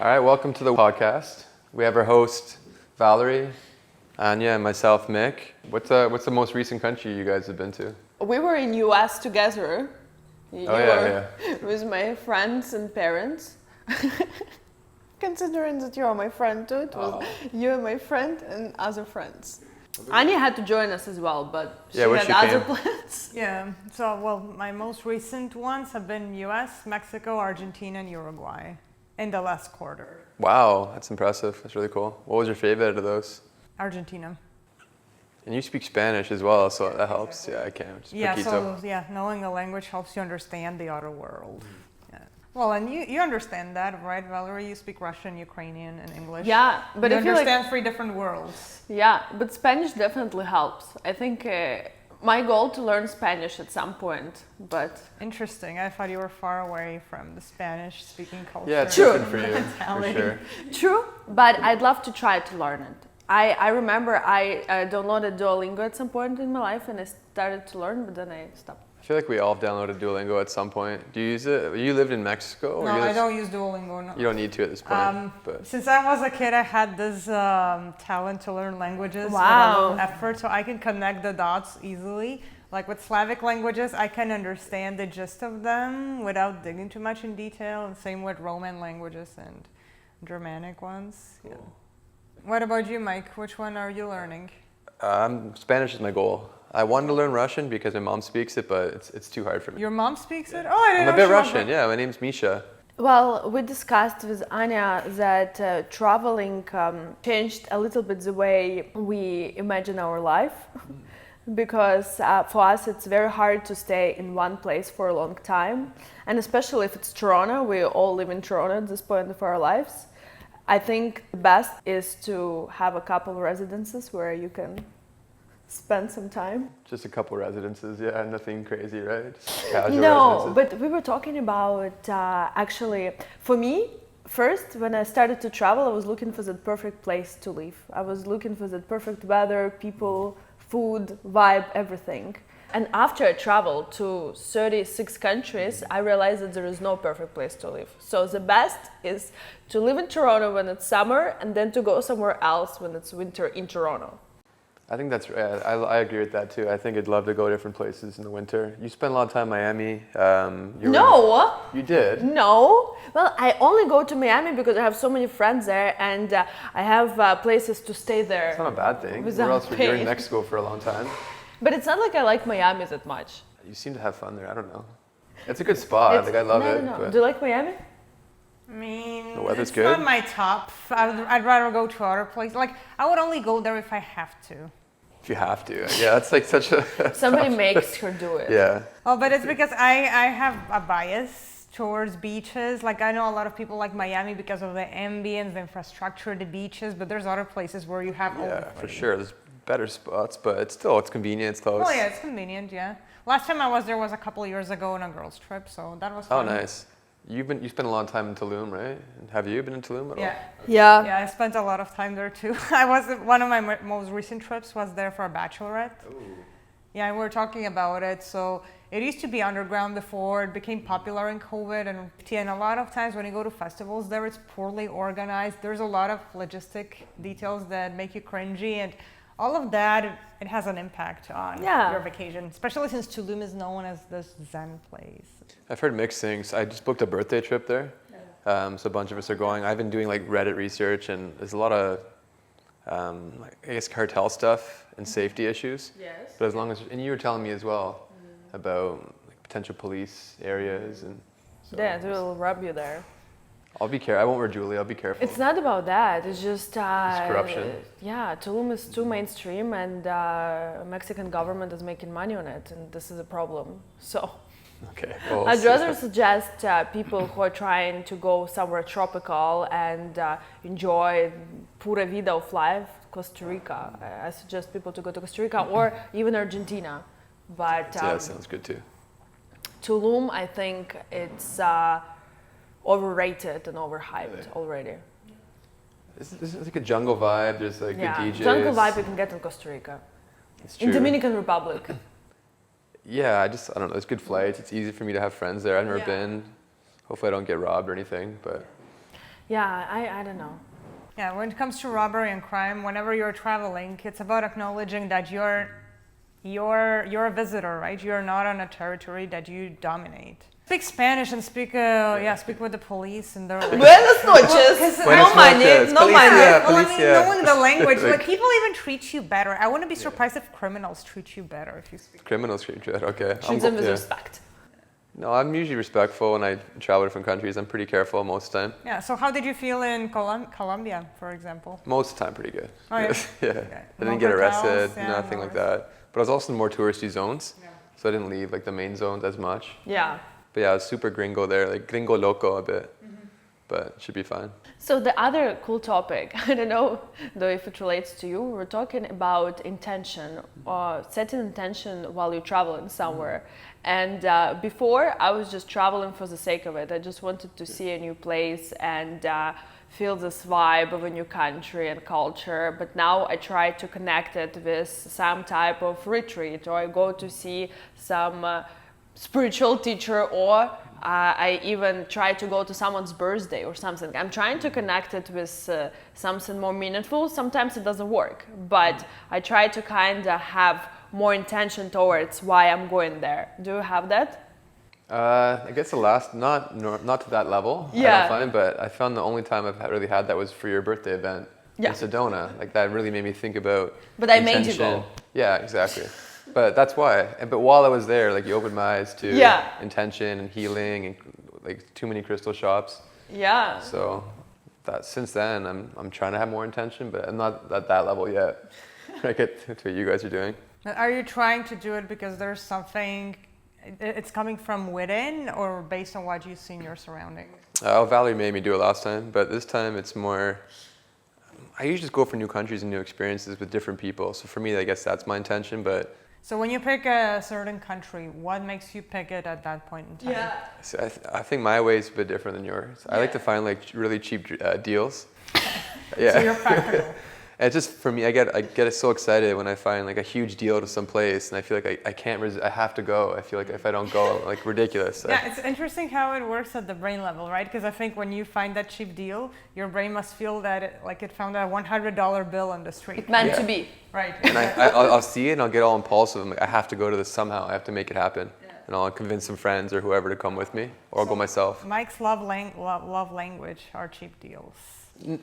All right, welcome to the podcast. We have our host, Valerie, Anya, and myself, Mick. What's the most recent country you guys have been to? We were in US together. Yeah. With my friends and parents. Considering that you are my friend too, it was you and my friend and other friends. Anya had to join us as well, but she had other plans. Yeah, so my most recent ones have been US, Mexico, Argentina, and Uruguay in the last quarter. Wow, that's impressive. That's really cool. What was your favorite of those? Argentina. And you speak Spanish as well, so that helps. Yeah, I can. Knowing a language helps you understand the outer world. Yeah. Well, and you understand that, right, Valerie? You speak Russian, Ukrainian, and English. Yeah, but you understand three different worlds. Yeah, but Spanish definitely helps. I think my goal to learn Spanish at some point, but... Interesting. I thought you were far away from the Spanish-speaking culture. Yeah, it's different for you, for sure. True, but I'd love to try to learn it. I remember I downloaded Duolingo at some point in my life and I started to learn, but then I stopped. I feel like we all downloaded Duolingo at some point. Do you use it? You lived in Mexico? No, I don't use Duolingo. No. You don't need to at this point. But since I was a kid, I had this talent to learn languages with a little effort, so I can connect the dots easily. Like with Slavic languages, I can understand the gist of them without digging too much in detail, and same with Roman languages and Germanic ones. cool. Yeah. What about you, Mike? Which one are you learning? Spanish is my goal. I wanted to learn Russian because my mom speaks it, but it's too hard for me. Your mom speaks it? Oh, I didn't know. I'm a bit Russian, yeah. My name's Misha. Well, we discussed with Anya that traveling changed a little bit the way we imagine our life. Because for us it's very hard to stay in one place for a long time. And especially if it's Toronto, we all live in Toronto at this point of our lives. I think the best is to have a couple of residences where you can spend some time. Just a couple residences, yeah, nothing crazy, right? Just casual No, residences. but we were talking about actually, for me, first when I started to travel, I was looking for the perfect place to live. I was looking for the perfect weather, people, food, vibe, everything. And after I traveled to 36 countries, I realized that there is no perfect place to live. So the best is to live in Toronto when it's summer and then to go somewhere else when it's winter in Toronto. I think that's right. I agree with that too. I think I'd love to go different places in the winter. You spent a lot of time in Miami. You did? No. Well, I only go to Miami because I have so many friends there and I have places to stay there. It's not a bad thing. Without Where else were you paying. in Mexico for a long time? But it's not like I like Miami that much. You seem to have fun there. I don't know. It's a good spot. I love it. No. But Do you like Miami? I mean, the weather's it's good? not my top. I'd rather go to other places. Like, I would only go there if I have to. if you have to. Yeah, that's like such a... Somebody makes her do it. Yeah. Oh, but it's because I have a bias towards beaches. Like, I know a lot of people like Miami because of the ambience, the infrastructure, the beaches, but there's other places where you have all Yeah, the for three. sure. There's better spots, but it's convenient, it's close. Oh yeah, it's convenient, yeah. Last time I was there was a couple of years ago on a girls' trip, so that was Oh, fun. nice. You spent a long time in Tulum, right? Have you been in Tulum at all? Yeah. Yeah. Yeah, I spent a lot of time there too. One of my most recent trips was there for a bachelorette. Ooh. Yeah, we were talking about it. So it used to be underground before. It became popular in COVID. And a lot of times when you go to festivals there, it's poorly organized. There's a lot of logistic details that make you cringy. And all of that, it has an impact on your vacation, especially since Tulum is known as this Zen place. I've heard mixed things. I just booked a birthday trip there. So a bunch of us are going. I've been doing like Reddit research and there's a lot of, I guess, cartel stuff and safety issues. Yes. But as long as, and you were telling me as well about like, potential police areas and so. Yeah, they will rub you there. I'll be careful. I won't wear jewelry. I'll be careful. It's not about that. It's just corruption. Yeah, Tulum is too mainstream, and Mexican government is making money on it, and this is a problem. So Okay. Well, I'd rather suggest people who are trying to go somewhere tropical and enjoy pura vida of life, Costa Rica. I suggest people to go to Costa Rica or even Argentina. But yeah, that sounds good too. Tulum, I think it's overrated and overhyped already. It's like a jungle vibe. There's like good DJs. Jungle vibe you can get in Costa Rica. It's true. In Dominican Republic. Yeah, I don't know. There's good flights. It's easy for me to have friends there. I've never been. Hopefully I don't get robbed or anything, but. Yeah, I don't know. Yeah, when it comes to robbery and crime, whenever you're traveling, it's about acknowledging that you're a visitor, right? You're not on a territory that you dominate. Speak Spanish and speak with the police and they're like, Buenas noches. Buenas noches. No Policia. money. well, I mean, Policia. knowing the language, Like- like people even treat you better. I wouldn't be surprised if criminals treat you better if you speak. Criminals treat you. Okay. Treat them with yeah. respect. No, I'm usually respectful when I travel to different countries. I'm pretty careful most of the time. Yeah. So how did you feel in Colombia, for example? Most of the time, pretty good. Oh, yeah? yeah. Okay. I No didn't get arrested, cartels, yeah, nothing no like that. But I was also in more touristy zones, so I didn't leave like the main zones as much. Yeah. But yeah, I was super gringo there, like gringo loco a bit. But it should be fine. So the other cool topic, I don't know though if it relates to you, we're talking about intention, setting intention while you're traveling somewhere. And before I was just traveling for the sake of it. I just wanted to see a new place and feel this vibe of a new country and culture. But now I try to connect it with some type of retreat, or I go to see some spiritual teacher, or I even try to go to someone's birthday or something. I'm trying to connect it with something more meaningful. Sometimes it doesn't work, but I try to kind of have more intention towards why I'm going there. Do you have that? I guess the last, not to that level, Yeah. I don't find, but I found the only time I've really had that was for your birthday event Yeah. in Sedona. Like that really made me think about But I made you intention. go. Yeah, exactly. But that's why. But while I was there, like you opened my eyes to Yeah. intention and healing and like too many crystal shops. Yeah. So that since then, I'm trying to have more intention, but I'm not at that level yet. I get to what you guys are doing. Now, are you trying to do it because there's something, it's coming from within or based on what you see in your surroundings? Valerie made me do it last time, but this time it's more. I usually just go for new countries and new experiences with different people. So for me, I guess that's my intention. But So when you pick a certain country, what makes you pick it at that point in time? Yeah. so I think my way is a bit different than yours. I like to find like really cheap deals. Yeah. So you're practical. And it's just for me, I get so excited when I find like a huge deal to some place, and I feel like I can't I have to go. I feel like if I don't go, I'm like ridiculous. Yeah, it's interesting how it works at the brain level, right? Because I think when you find that cheap deal, your brain must feel that it found a $100 bill on the street. Meant to be. Right. And I'll see it and I'll get all impulsive. I'm like, I have to go to this somehow. I have to make it happen. And I'll convince some friends or whoever to come with me, or I'll go myself. Mike's love language are cheap deals.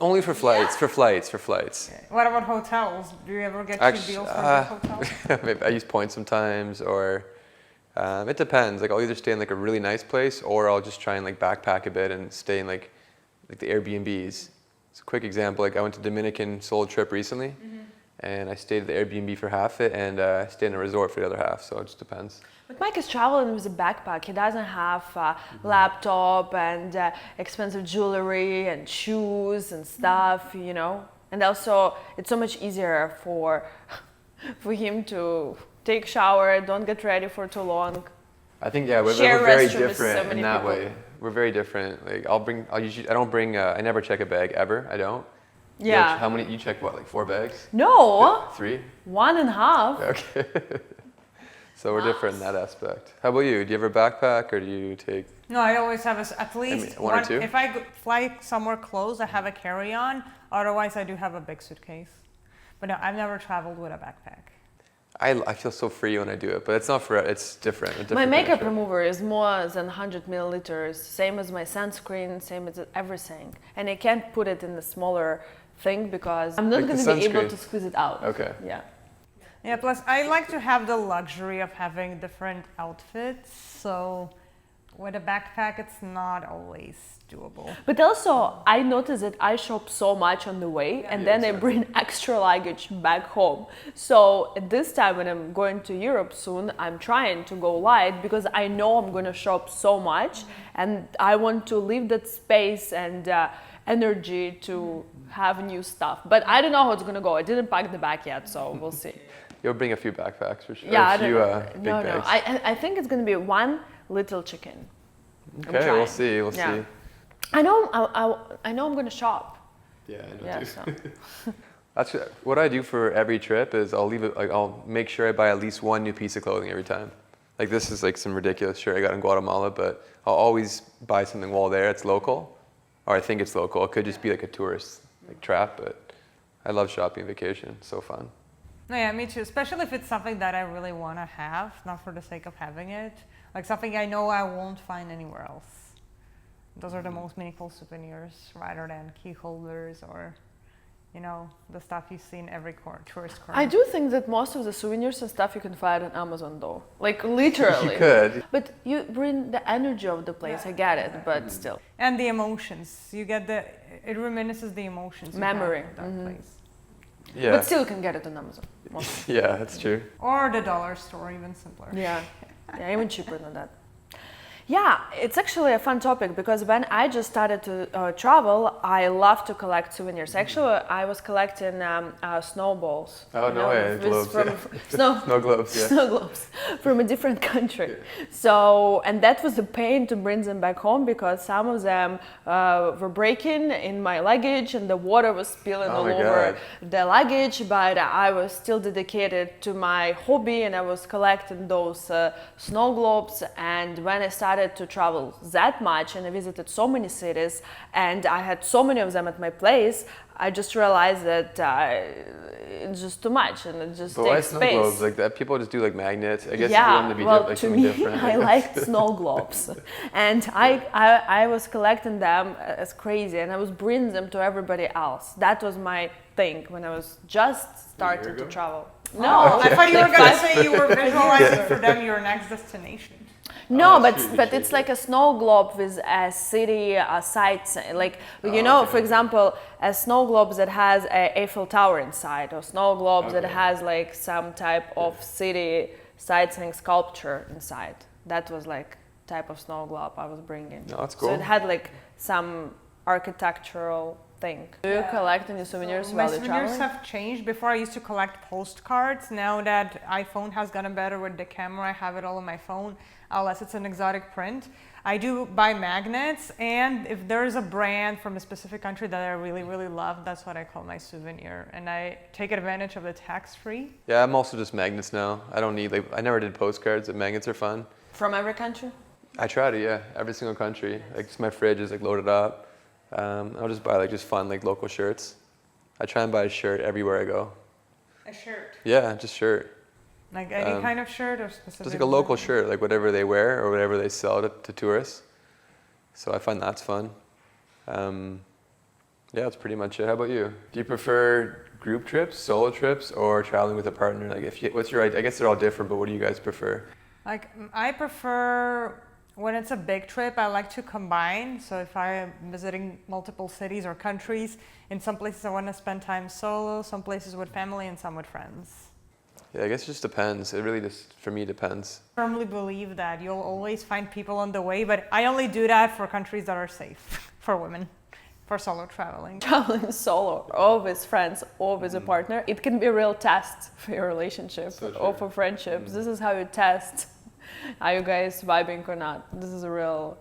Only for flights, for flights. What about hotels? Do you ever get cheap deals for good hotels? Maybe I use points sometimes, or it depends. Like I'll either stay in like a really nice place, or I'll just try and like backpack a bit and stay in like the Airbnbs. It's a quick example. Like I went to Dominican solo trip recently, and I stayed at the Airbnb for half it, and stayed in a resort for the other half. So it just depends. But Mike is traveling with a backpack. He doesn't have a laptop and expensive jewelry and shoes and stuff, you know. And also, it's so much easier for him to take shower, don't get ready for too long. I think we're Share very restroom with so different many in that people. way. We're very different. Like I don't bring. I never check a bag ever. I don't. Yeah. How many? You check what? Like 4 bags? No, 3? 1.5. Okay. So we're different in that aspect. How about you? Do you have a backpack, or do you take? No, I always have at least one or two? If I fly somewhere close, I have a carry-on. Otherwise, I do have a big suitcase. But no, I've never traveled with a backpack. I feel so free when I do it, but it's not for. It's different. A different My kind of makeup trip. remover is more than 100 milliliters, same as my sunscreen, same as everything. And I can't put it in the smaller thing because I'm not Like the going to be able sunscreen. to squeeze it out. Okay. Yeah. Yeah, plus I like to have the luxury of having different outfits. So with a backpack, it's not always doable. But also, I notice that I shop so much on the way, and then I bring extra luggage back home. So at this time, when I'm going to Europe soon, I'm trying to go light because I know I'm going to shop so much, and I want to leave that space and energy to have new stuff. But I don't know how it's going to go. I didn't pack the bag yet, so we'll see. You'll bring a few backpacks for sure. Yeah, a I few don't big know. No. bags. I think it's going to be one little chicken. I'm Okay, trying. we'll see. We'll Yeah. see. I know I'm going to shop. Yeah, I know Yeah, too. so. That's what I do for every trip is I'll leave it like I'll make sure I buy at least one new piece of clothing every time. Like this is like some ridiculous shirt I got in Guatemala, but I'll always buy something while there. It's local, or I think it's local. It could just be like a tourist like trap, but I love shopping vacation. So fun. No, yeah, me too. Especially if it's something that I really want to have, not for the sake of having it. Like something I know I won't find anywhere else. Those are the most meaningful souvenirs, rather than key holders or, you know, the stuff you see in every tourist corner. I do think that most of the souvenirs and stuff you can find on Amazon though. Like literally. You could. But you bring the energy of the place, I get it, but still. And the emotions. You get it reminisces the emotions. you have Memory. of that place. Yeah. But still you can get it on Amazon. mostly. Yeah, that's true. Or the dollar store, even simpler. Yeah. Yeah, even cheaper than that. Yeah, it's actually a fun topic because when I just started to travel, I love to collect souvenirs. Actually, I was collecting snowballs. Oh, you no know, way, with- globes, from yeah. snow, Snow globes, yeah. snow globes from a different country. So, and that was a pain to bring them back home because some of them were breaking in my luggage and the water was spilling Oh all my over God. the luggage. But I was still dedicated to my hobby and I was collecting those snow globes. And when I started to travel that much and I visited so many cities and I had so many of them at my place, I just realized that it's just too much and it just But why takes snow space. globes like that? People just do like magnets. I guess Yeah, you want them to be well, like to something me, different. I liked snow globes, and I was collecting them as crazy, and I was bringing them to everybody else. That was my thing when I was just starting to ago? travel. Oh, No, I thought you were like going to 5 say you were visualizing for them your next destination. No, Oh, that's true, but true, it's like a snow globe with a city sites. Like you know, okay. for example, a snow globe that has a Eiffel Tower inside, or snow globe that Okay. has like some type of city sightseeing sculpture inside. That was like type of snow globe I was bringing. No, that's So cool. it had like some architectural thing. Do you collect any souvenirs My while you're souvenirs traveling? have changed. Before I used to collect postcards. Now that iPhone has gotten better with the camera, I have it all on my phone, unless it's an exotic print. I do buy magnets, and if there's a brand from a specific country that I really, really love, that's what I call my souvenir. And I take advantage of the tax-free. Yeah, I'm also just magnets now. I don't need like I never did postcards, but magnets are fun. From every country? I try to, yeah, every single country. Like just my fridge is like loaded up. I'll just buy like just fun like local shirts. I try and buy a shirt everywhere I go. A shirt. Yeah, just shirt. Like any kind of shirt or specific? Just like a local shirt, like whatever they wear or whatever they sell to tourists. So I find that's fun. Yeah, that's pretty much it. How about you? Do you prefer group trips, solo trips, or traveling with a partner? Like, what's your? I guess they're all different, but what do you guys prefer? Like I prefer when it's a big trip, I like to combine. So if I am visiting multiple cities or countries, in some places I want to spend time solo, some places with family, and some with friends. Yeah, I guess it just depends. It really just, for me, depends. I firmly believe that you'll always find people on the way, but I only do that for countries that are safe for women, for solo traveling. Traveling solo or with friends or with a partner, it can be a real test for your relationship So or true. for friendships. This is how you test, are you guys vibing or not? This is a real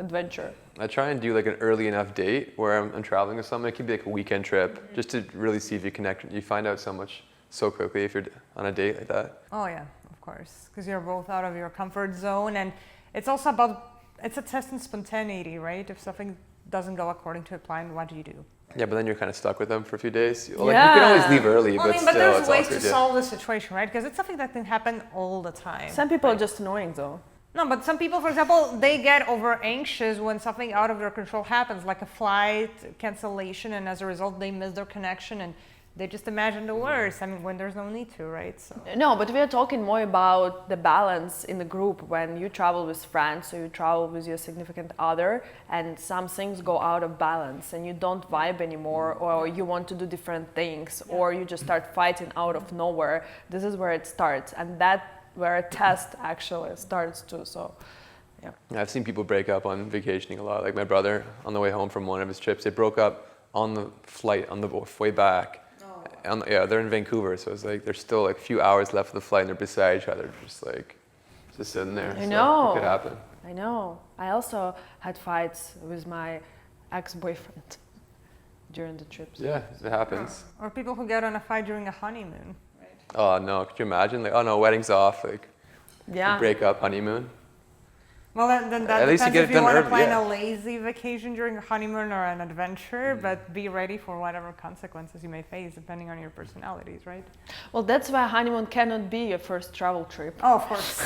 adventure. I try and do like an early enough date where I'm traveling with someone. It could be like a weekend trip, just to really see if you connect. You find out so much so quickly if you're on a date like that. Oh yeah, of course, because you're both out of your comfort zone, and it's also about, it's a test in spontaneity, right? If something doesn't go according to a plan, what do you do? Yeah, but then you're kind of stuck with them for a few days. Like, you can always Yeah. leave early, Well, but I mean, but still, there's it's ways awkward. to Yeah. solve the situation, right? Because it's something that can happen all the time. Some people are just annoying though. No, but some people, for example, they get over anxious when something out of their control happens, like a flight cancellation, and as a result, they miss their connection and they just imagine the worst. I mean, when there's no need to, right? So. No, but we are talking more about the balance in the group when you travel with friends, so you travel with your significant other, and some things go out of balance and you don't vibe anymore, or you want to do different things, or you just start fighting out of nowhere. This is where it starts, and that where a test actually starts too. So, yeah. I've seen people break up on vacationing a lot. Like my brother, on the way home from one of his trips, they broke up on the flight on the way back. Yeah, they're in Vancouver, so it's like there's still like a few hours left of the flight, and they're beside each other, just sitting there. I So know. It could happen. I know. I also had fights with my ex-boyfriend during the trips. Yeah, it happens. Or people who get on a fight during a honeymoon. Oh no, could you imagine? Like, oh no, wedding's off. Like, Yeah. break up, honeymoon. Well, then that At least you depends get if it you done want to early, plan yeah. a lazy vacation during your honeymoon or an adventure, but be ready for whatever consequences you may face depending on your personalities, right? Well, that's why honeymoon cannot be your first travel trip. Oh, of course.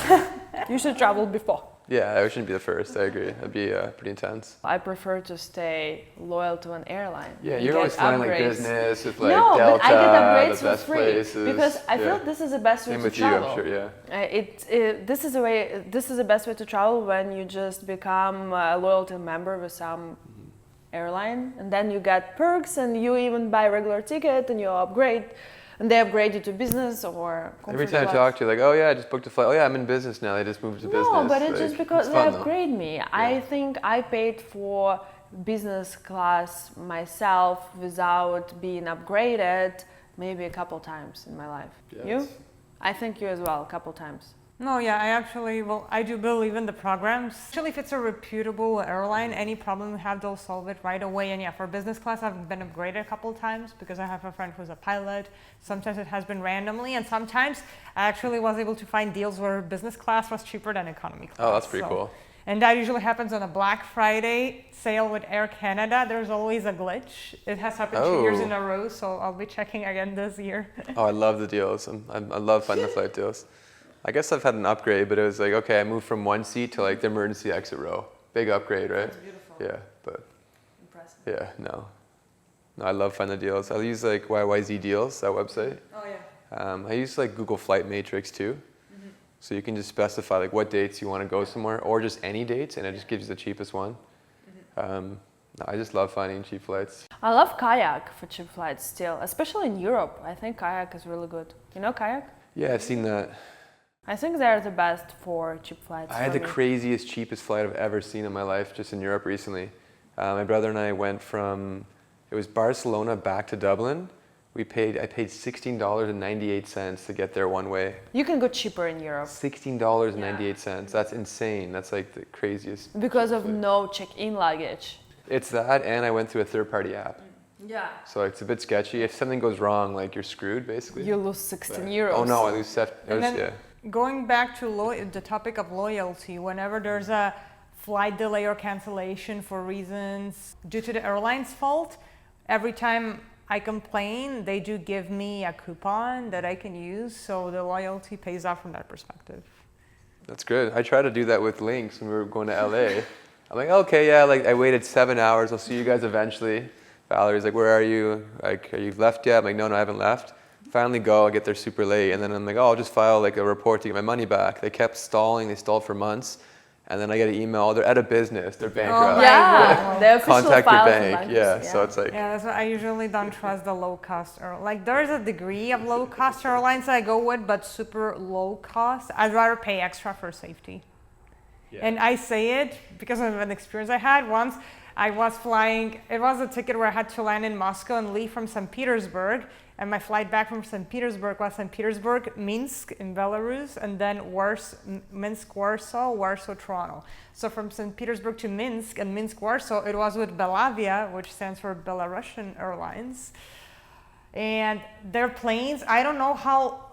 You should travel before. Yeah, it shouldn't be the first. I agree. That'd be pretty intense. I prefer to stay loyal to an airline. Yeah, and you're get always flying like upgrades. business with like No, Delta, but I get upgrades the for best free places. because I yeah. feel this is the best way Same to with you, travel. I'm sure. Yeah. This is a way. This is the best way to travel when you just become a loyalty member with some airline, and then you get perks, and you even buy a regular ticket, and you upgrade, and they upgrade you to business or. Every comfort time I class. talk to you, like, oh yeah, I just booked a flight. Oh yeah, I'm in business now. They just moved to business. No, but it's Like, just because it's they fun, though. upgrade me. I think I paid for business class myself without being upgraded maybe a couple times in my life. Yeah, You? it's- I think you as well, a couple times. No, yeah, I do believe in the programs. Actually, if it's a reputable airline, any problem you have, they'll solve it right away. And yeah, for business class, I've been upgraded a couple times because I have a friend who's a pilot. Sometimes it has been randomly, and sometimes I actually was able to find deals where business class was cheaper than economy class. Oh, that's pretty cool. And that usually happens on a Black Friday sale with Air Canada. There's always a glitch. It has happened 2 years Oh. in a row, so I'll be checking again this year. Oh, I love the deals. I love finding the flight deals. I guess I've had an upgrade, but it was like, okay, I moved from one seat to like the emergency exit row. Big upgrade, right? Beautiful. Yeah, but Impressive. yeah, no. No, I love finding the deals. I use like YYZ Deals, that website. Oh yeah. I use like Google Flight Matrix too. So you can just specify like what dates you want to go somewhere or just any dates and it just gives you the cheapest one. No, I just love finding cheap flights. I love kayak for cheap flights still, especially in Europe. I think kayak is really good. You know kayak? Yeah, I've seen that. I think they're the best for cheap flights. I had for the me. craziest, cheapest flight I've ever seen in my life just in Europe recently. My brother and I went from, it was Barcelona back to Dublin. I paid $16.98 to get there one way. You can go cheaper in Europe $16.98. That's insane. That's like the craziest. because of no check-in luggage. It's that, and I went through a third-party app. Yeah. So it's a bit sketchy. If something goes wrong, like you're screwed, basically. You lose 16 euros. Oh no, I lose And then yeah. going back to the topic of loyalty, whenever there's a flight delay or cancellation for reasons due to the airline's fault, every time I complain, they do give me a coupon that I can use, so the loyalty pays off from that perspective. That's good. I tried to do that with Lynx when we were going to LA. I'm like, okay, yeah, like I waited 7 hours. I'll see you guys eventually. Valerie's like, where are you? Like, are you left yet? I'm like, no, I haven't left. Finally go, I get there super late. And then I'm like, oh, I'll just file like a report to get my money back. They kept stalling. They stalled for months. And then I get an email, they're out of business. They're bankrupt. my Yeah, the official Contact your file from bank. banks, Yeah, so it's like, Yeah, that's why I usually don't trust the low cost like there's a degree of low cost airlines that I go with, but super low cost. I'd rather pay extra for safety. Yeah. And I say it because of an experience I had once. I was flying, it was a ticket where I had to land in Moscow and leave from St. Petersburg. And my flight back from St. Petersburg was St. Petersburg, Minsk in Belarus, and then Minsk, Warsaw, Warsaw, Toronto. So from St. Petersburg to Minsk and Minsk, Warsaw, it was with Belavia, which stands for Belarusian Airlines. And their planes, I don't know how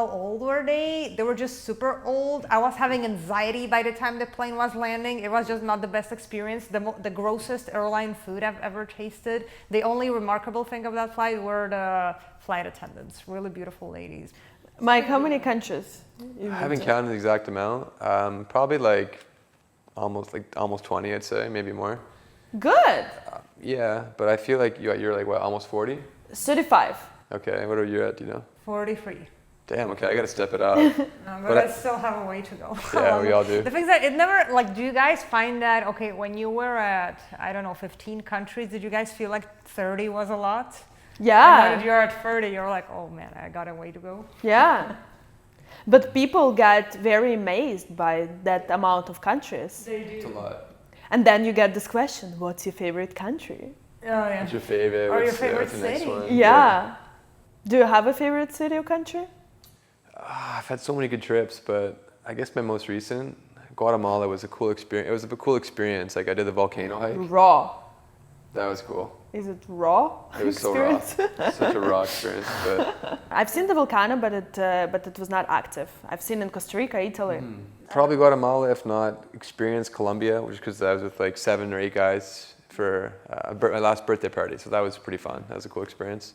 old were they? They were just super old. I was having anxiety by the time the plane was landing. It was just not the best experience. The grossest airline food I've ever tasted. The only remarkable thing of that flight were the flight attendants, really beautiful ladies. Mike, how many countries? I haven't counted the exact amount. Probably like almost 20, I'd say, maybe more. Good. Yeah, but I feel like you're like, what, almost 40? 35. Okay, what are you at, do you know? 43. Damn, okay, I gotta step it up. No, but But I still have a way to go. Yeah, we all do. The thing is that it never, like, do you guys find that, okay, when you were at, I don't know, 15 countries, did you guys feel like 30 was a lot? And now that Yeah. you're at 30, you're like, oh man, I got a way to go. Yeah. But people get very amazed by that amount of countries. They It's a do. lot. And then you get this question, what's your favorite country? Oh, yeah. What's your favorite? Or your What's favorite what's the next city? one? Yeah. Do you have a favorite city or country? I've had so many good trips, but I guess my most recent, Guatemala was a cool experience. It was a cool experience. Like I did the volcano hike. Raw. That was cool. Is it raw It was so raw. experience? Such a raw experience, but I've seen the volcano, but it was not active. I've seen in Costa Rica, Italy. probably Guatemala, if not experience Colombia, which because I was with like 7 or 8 guys for my last birthday party, so that was pretty fun. That was a cool experience.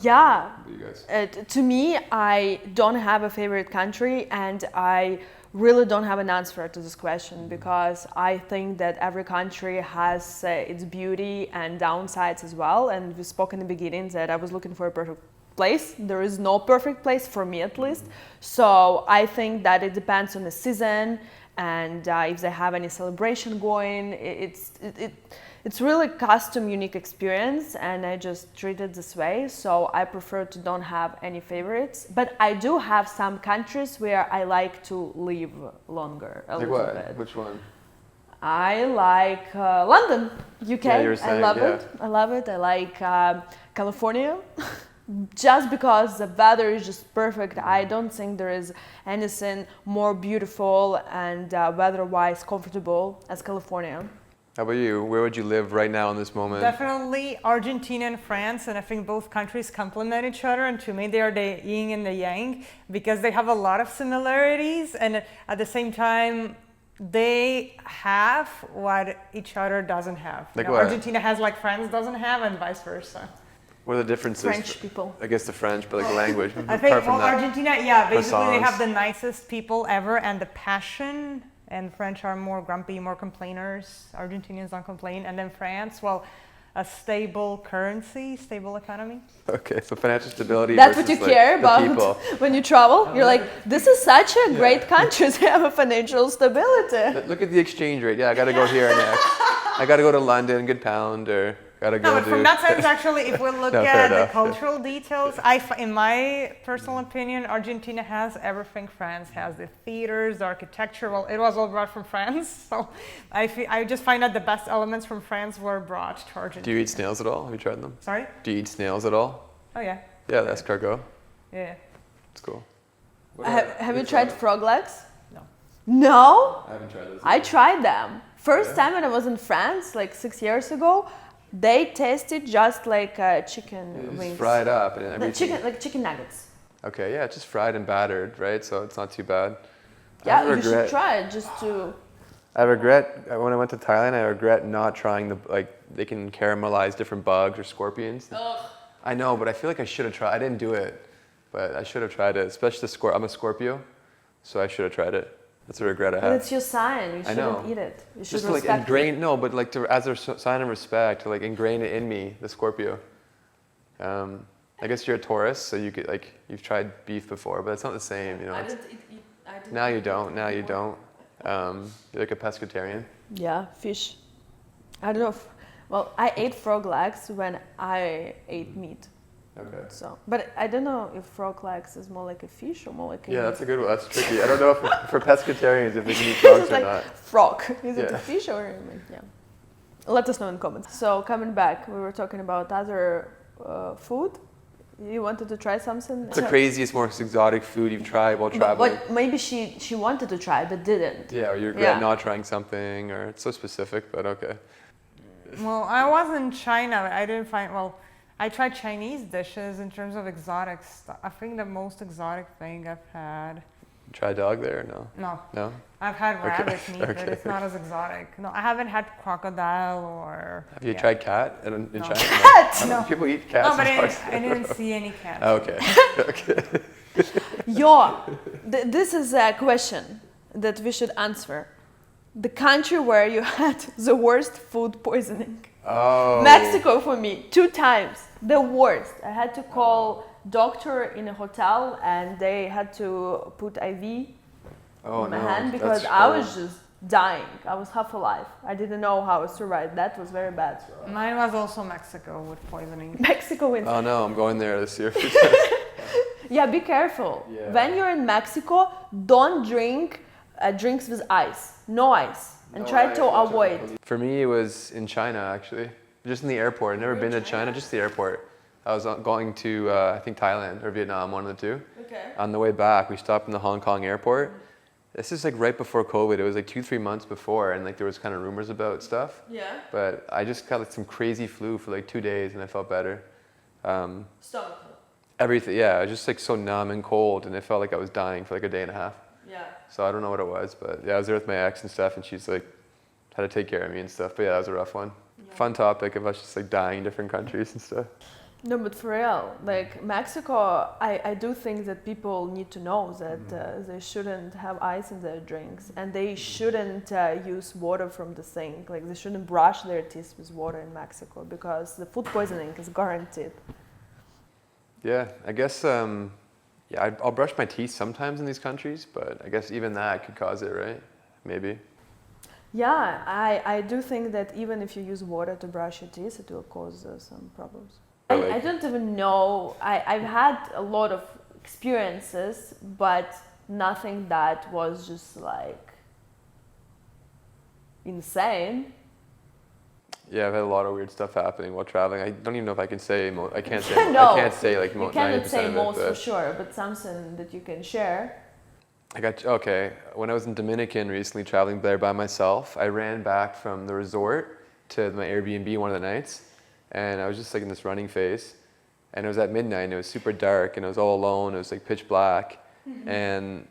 Yeah. You guys? To me, I don't have a favorite country, and I really don't have an answer to this question because I think that every country has its beauty and downsides as well. And we spoke in the beginning that I was looking for a perfect place. There is no perfect place for me, at least. So I think that it depends on the season and if they have any celebration going. It's really custom, unique experience, and I just treat it this way. So I prefer to don't have any favorites, but I do have some countries where I like to live longer a Like little what? bit. Which one? I like London, UK. Yeah, you were I saying, love yeah. it. I love it. I like California. Just because the weather is just perfect. I don't think there is anything more beautiful and weather-wise comfortable as California. How about you? Where would you live right now in this moment? Definitely Argentina and France, and I think both countries complement each other, and to me they are the yin and the yang because they have a lot of similarities, and at the same time they have what each other doesn't have. Like what? Argentina has like France doesn't have, and vice versa. What are the differences? French people. I guess the French, but like the language. I think apart from that. Argentina, yeah, basically they have Croissants. the nicest people ever and the passion. And French are more grumpy, more complainers. Argentinians don't complain. And then France, well, a stable currency, stable economy. Okay, so financial stability. That's what you versus, like, care the about people. when you travel. You're like, this is such a great country to have a financial stability. Look at the exchange rate. Yeah, I got to go here next. I got to go to London, good pound, or got to go No, but do. from that sense, actually, if we look No, fair at the enough, yeah. cultural details, in my personal opinion, Argentina has everything France has. The theaters, the architecture, well, it was all brought from France. So I just find that the best elements from France were brought to Do Argentina. you eat snails at all? Have you tried them? Sorry? Do you eat snails at all? Oh, yeah. Yeah, that's escargot. Yeah. It's cool. Have you tried frog legs? No. No? I haven't tried those. I tried them. First time when I was in France, like 6 years ago, they tasted just like chicken It's wings. fried up and The everything. chicken nuggets. Okay, yeah, it's just fried and battered, right? So it's not too bad. Yeah, I you should regret. try it just to. I regret when I went to Thailand. I regret not trying they can caramelize different bugs or scorpions. I know, but I feel like I should have tried. I didn't do it, but I should have tried it. Especially the I'm a Scorpio, so I should have tried it. That's a regret I But have. it's your sign. You I know. shouldn't eat it. You should Just to like respect ingrain, no, but like as a sign of respect, to like ingrain it in me, the Scorpio. I guess you're a Taurus, so you could like you've tried beef before, but it's not the same, you know. It's- now you don't. Now you don't. You're like a pescatarian. Yeah, fish. I don't know. Well, I ate frog legs when I ate meat. Okay. So, but I don't know if frog legs is more like a fish or more like a Yeah, meat. that's a good one. That's tricky. I don't know if for pescatarians if they can eat frogs It's or like not. frog. Is it Yeah. a fish or yeah? Let us know in comments. So coming back, we were talking about other food. You wanted to try something? It's the craziest, most exotic food you've tried while But traveling. what maybe she wanted to try but didn't. Yeah, or you regret Yeah. not trying something, or it's so specific, but okay. Well, I was in China. I didn't find, well, I tried Chinese dishes in terms of exotic stuff. I think the most exotic thing I've had, Try dog there or no? no, No? I've had rabbit meat, but okay. it's not as exotic. No, I haven't had crocodile or. Have you yeah. tried cat in No. China? Cat? No. No. People eat cats. No, but in parts. I didn't see any cats. Oh, okay. Okay. This is a question that we should answer. The country where you had the worst food poisoning. Oh. Mexico for me, 2 times. The worst. I had to call doctor in a hotel and they had to put IV Oh in my no. hand that's because I horrible. was just dying. I was half alive. I didn't know how I survived. That was very bad. Mine was also Mexico with poisoning. Mexico in Oh no, I'm going there this year. Yeah, be careful. Yeah. When you're in Mexico, don't drink drinks with ice. No ice. And try to avoid. For me, it was in China actually, just in the airport. I've never been to China, just the airport. I was going to I think Thailand or Vietnam, one of the two. Okay. On the way back, we stopped in the Hong Kong airport. This is like right before COVID. It was like 2-3 months before, and like there was kind of rumors about stuff. Yeah. But I just got like some crazy flu for like 2 days, and I felt better. Stomach. Everything, yeah, I was just like so numb and cold, and it felt like I was dying for like a day and a half. Yeah. So I don't know what it was, but yeah, I was there with my ex and stuff, and she's like had to take care of me and stuff. But yeah, that was a rough one. Yeah. Fun topic of us just like dying in different countries and stuff. No, but for real, like Mexico, I do think that people need to know that they shouldn't have ice in their drinks, and they shouldn't use water from the sink. Like they shouldn't brush their teeth with water in Mexico because the food poisoning is guaranteed. Yeah, I guess, yeah, I'll brush my teeth sometimes in these countries, but I guess even that could cause it, right? Maybe. Yeah, I do think that even if you use water to brush your teeth, it will cause some problems. I don't even know. I've had a lot of experiences, but nothing that was just like insane. Yeah, I've had a lot of weird stuff happening while traveling. I don't even know if I can say, I can't say, No, I can't say like You 90% cannot say of it, most for but sure, but something that you can share. okay, when I was in Dominican recently traveling there by myself, I ran back from the resort to my Airbnb one of the nights, and I was just like in this running phase, and it was at midnight, and it was super dark, and I was all alone, it was like pitch black, and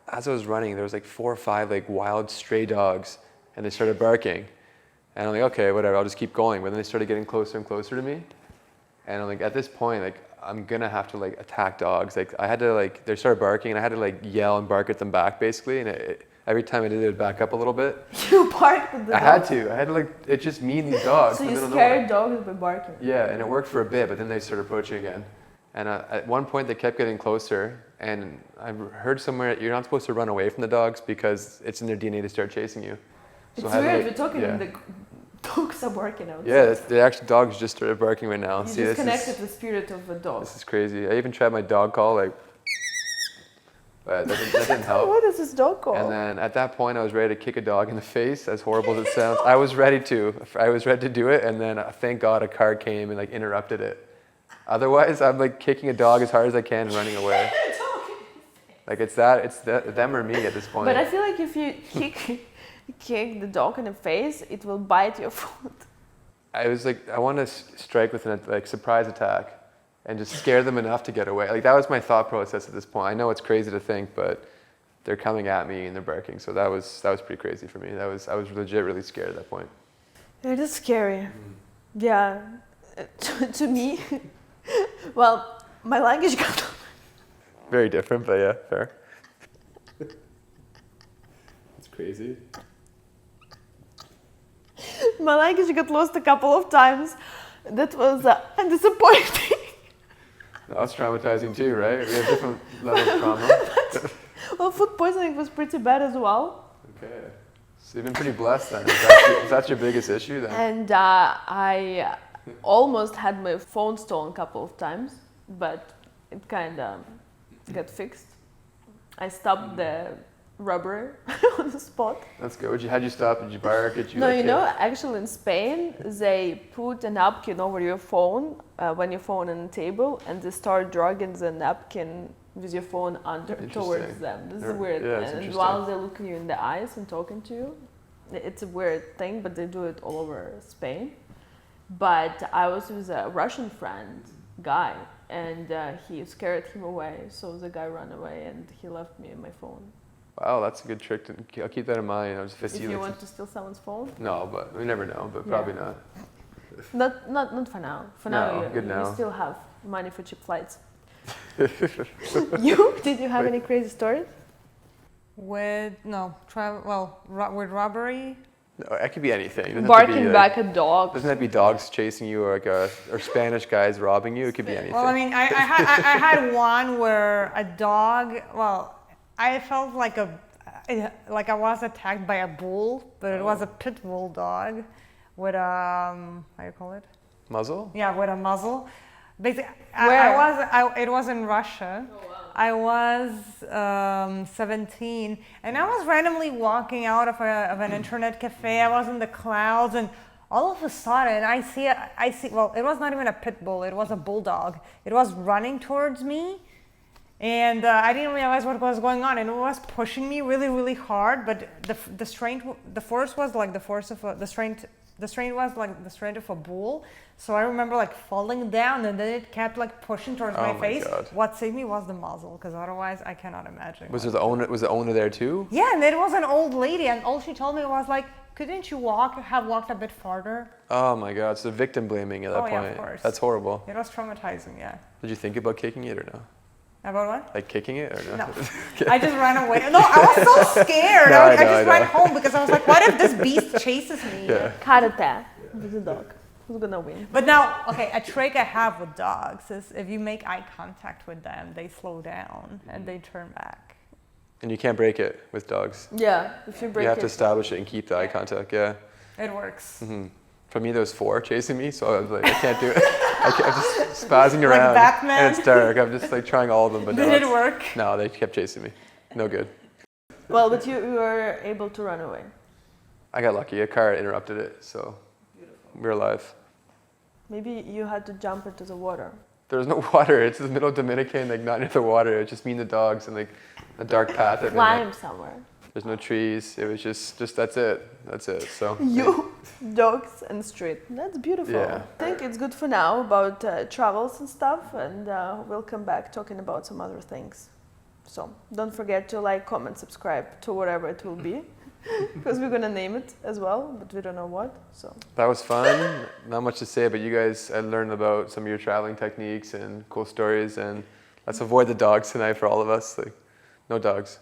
as I was running, there was like 4 or 5 like wild stray dogs, and they started barking, and I'm like, okay, whatever, I'll just keep going, but then they started getting closer and closer to me, and I'm like, at this point, like, I'm gonna have to like attack dogs. Like I had to like, they started barking, and I had to like yell and bark at them back basically, and every time I did it would back up a little bit. You barked at the dog. I had to like, it's just me and these dogs. So in the you middle of nowhere. scared dogs by barking. Yeah, and it worked for a bit, but then they started approaching again. And at one point they kept getting closer, and I heard somewhere you're not supposed to run away from the dogs because it's in their DNA to start chasing you. It's I had to, weird, like, we're talking yeah. and the dogs are barking outside. Yeah, the actual dogs just started barking right now. You See, just this connected is, the spirit of a dog. this is crazy. I even tried my dog call, like, but that didn't help. What is this dog called? And then at that point, I was ready to kick a dog in the face, as horrible as it sounds. I was ready to do it, and then thank God a car came and like interrupted it. Otherwise, I'm like kicking a dog as hard as I can and running away. Like it's them or me at this point. But I feel like if you kick the dog in the face, it will bite your foot. I was like, I want to strike with a like surprise attack and just scare them enough to get away. Like that was my thought process at this point. I know it's crazy to think, but they're coming at me and they're barking. So that was pretty crazy for me. I was legit really scared at that point. It is scary. Yeah, to me. Well, my language got. Very different, but yeah, fair. It's crazy. My language got lost a couple of times. That was disappointing. That was traumatizing too, right? We have different levels of trauma. Well, food poisoning was pretty bad as well. Okay. So you've been pretty blessed then. If that's your biggest issue then? And I almost had my phone stolen a couple of times, but it kind of got fixed. I stopped the robbery on the spot. That's good. How'd you stop? Did you bark? Did you No, like, you know, actually in Spain, they put a napkin over your phone when your phone on the table, and they start dragging the napkin with your phone under towards them. This is weird. Yeah, it's And interesting. while they're looking you in the eyes and talking to you, it's a weird thing, but they do it all over Spain. But I was with a Russian friend, guy, and he scared him away. So the guy ran away, and he left me my phone. Wow, that's a good trick. I'll keep that in mind. If I see If you like want to steal someone's phone, no, but we never know. But probably not. not for now. For No, now, good you now. still have money for cheap flights. Did you have any crazy stories? With with robbery. No, it could be anything. It doesn't have to Barking be, back at dogs. Doesn't have to be dogs chasing you or or Spanish guys robbing you. It could be anything. Well, I mean, I had one where a dog. Well, I felt like I was attacked by a bull, but it was a pit bull dog with a how you call it? Muzzle? Yeah, with a muzzle. Basically, Where? it was in Russia. Oh, wow. I was 17, and I was randomly walking out of an internet cafe. I was in the clouds, and all of a sudden, I see. Well, it was not even a pit bull. It was a bulldog. It was running towards me, And I didn't realize what was going on, and it was pushing me really, really hard. But the force was like the force of the strength was like the strength of a bull. So I remember like falling down, and then it kept like pushing towards Oh my my face. God. What saved me was the muzzle, because otherwise I cannot imagine. Was the owner there too? Yeah, and it was an old lady, and all she told me was like, "Couldn't you have walked a bit farther?" Oh my God! So victim blaming at that Oh, point. yeah, of course. That's horrible. It was traumatizing. Yeah. Did you think about kicking it or no? About what? Like kicking it or no? No. I just ran away. No, I was so scared. No, I I know, just I ran know. home because I was like, what if this beast chases me? Yeah. Karate with the dog. Who's gonna win? But now, okay, a trick I have with dogs is if you make eye contact with them, they slow down and they turn back. And you can't break it with dogs. Yeah, if you break You have to it. establish it and keep the eye contact. Yeah. It works. For me, there was 4 chasing me, so I was like, I can't do it. I'm just spazzing Like around, Batman? and it's dark. I'm just like trying all of them, but Did no, it work? No, they kept chasing me. No good. Well, but you were able to run away. I got lucky. A car interrupted it, so we're alive. Maybe you had to jump into the water. There was no water. It's the middle of Dominican, like not near the water. It's just me and the dogs and like a dark path. At midnight. Climb somewhere. There's no trees. It was just that's it. That's it. So You, dogs, and street. That's beautiful. Yeah. I think it's good for now about travels and stuff, and we'll come back talking about some other things. So don't forget to like, comment, subscribe to whatever it will be, because we're gonna name it as well, but we don't know what. So that was fun. Not much to say, but you guys, I learned about some of your traveling techniques and cool stories. And let's avoid the dogs tonight for all of us. Like, no dogs.